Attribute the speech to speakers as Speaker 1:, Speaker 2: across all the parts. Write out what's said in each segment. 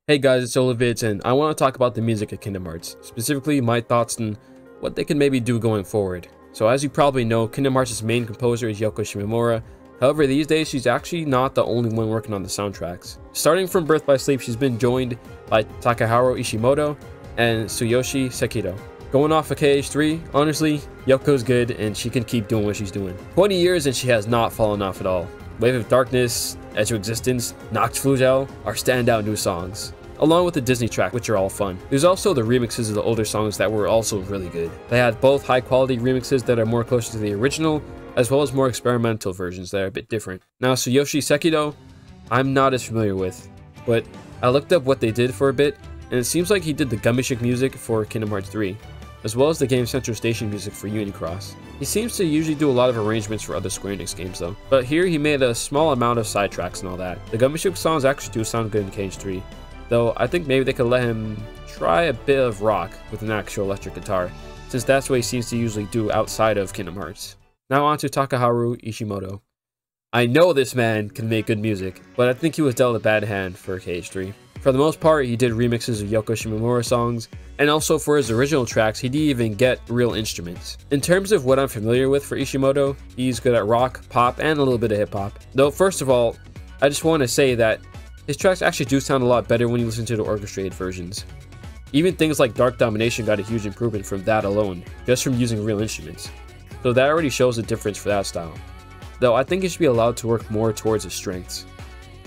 Speaker 1: Hey guys, it's Oluvids, and I want to talk about the music of Kingdom Hearts, specifically my thoughts on what they can maybe do going forward. So as you probably know, Kingdom Hearts' main composer is Yoko Shimomura. However, these days she's actually not the only one working on the soundtracks. Starting from Birth by Sleep, she's been joined by Takaharu Ishimoto and Tsuyoshi Sekido. Going off of KH3, honestly, Yoko's good and she can keep doing what she's doing. 20 years and she has not fallen off at all. Wave of Darkness, Edge of Existence, Nachtflugel are standout new songs, along with the Disney track, which are all fun. There's also the remixes of the older songs that were also really good. They had both high quality remixes that are more closer to the original, as well as more experimental versions that are a bit different. Now, Tsuyoshi Sekido, I'm not as familiar with, but I looked up what they did for a bit, and it seems like he did the Gummy music for Kingdom Hearts 3, as well as the Game Central Station music for Unicross. He seems to usually do a lot of arrangements for other Square Enix games though, but here he made a small amount of side tracks and all that. The Gummy songs actually do sound good in KH3, though I think maybe they could let him try a bit of rock with an actual electric guitar, since that's what he seems to usually do outside of Kingdom Hearts. Now on to Takaharu Ishimoto. I know this man can make good music, but I think he was dealt a bad hand for KH3. For the most part, he did remixes of Yoko Shimomura songs, and also for his original tracks, he didn't even get real instruments. In terms of what I'm familiar with for Ishimoto, he's good at rock, pop, and a little bit of hip-hop. Though, first of all, I just want to say that his tracks actually do sound a lot better when you listen to the orchestrated versions. Even things like Dark Domination got a huge improvement from that alone, just from using real instruments. So that already shows a difference for that style. Though I think he should be allowed to work more towards his strengths.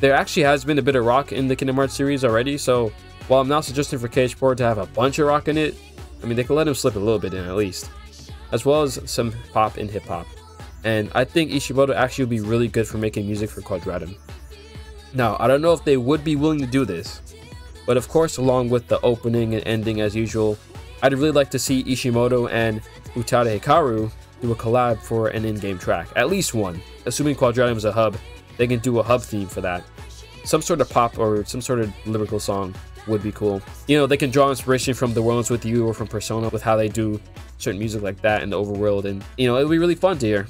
Speaker 1: There actually has been a bit of rock in the Kingdom Hearts series already, so while I'm not suggesting for KH4 to have a bunch of rock in it, I mean, they could let him slip a little bit in at least, as well as some pop and hip-hop. And I think Ishimoto actually would be really good for making music for Quadratum. Now, I don't know if they would be willing to do this, but of course, along with the opening and ending as usual, I'd really like to see Ishimoto and Utada Hikaru do a collab for an in-game track, at least one. Assuming Quadratum is a hub, they can do a hub theme for that. Some sort of pop or some sort of lyrical song would be cool. You know, they can draw inspiration from The Worlds With You or from Persona with how they do certain music like that in the overworld, and you know, it would be really fun to hear,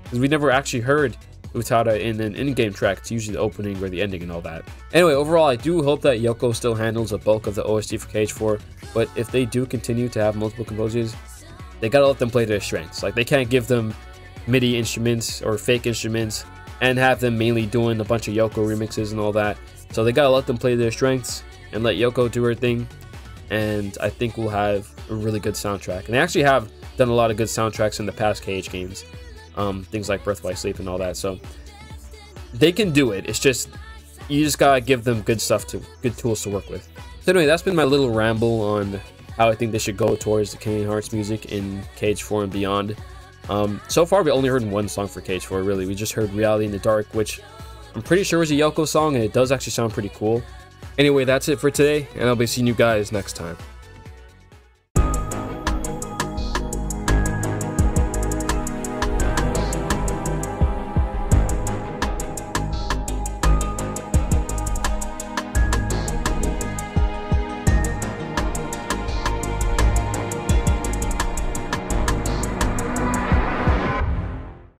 Speaker 1: because we never actually heard Utada in an in-game track. It's usually the opening or the ending and all that. Anyway, overall, I do hope that Yoko still handles a bulk of the OST for KH4, but if they do continue to have multiple composers, they gotta let them play their strengths. Like, they can't give them MIDI instruments or fake instruments and have them mainly doing a bunch of Yoko remixes and all that. So they gotta let them play their strengths and let Yoko do her thing, and I think we'll have a really good soundtrack. And they actually have done a lot of good soundtracks in the past KH games. Things like Birth by Sleep and all that, so they can do it. It's just, you just gotta give them good tools to work with. So anyway, that's been my little ramble on how I think they should go towards the Kingdom Hearts music in KH4 and beyond. So far we only heard one song for KH4 really. We just heard Reality in the Dark, which I'm pretty sure was a Yoko song, and it does actually sound pretty cool. Anyway, that's it for today, and I'll be seeing you guys next time.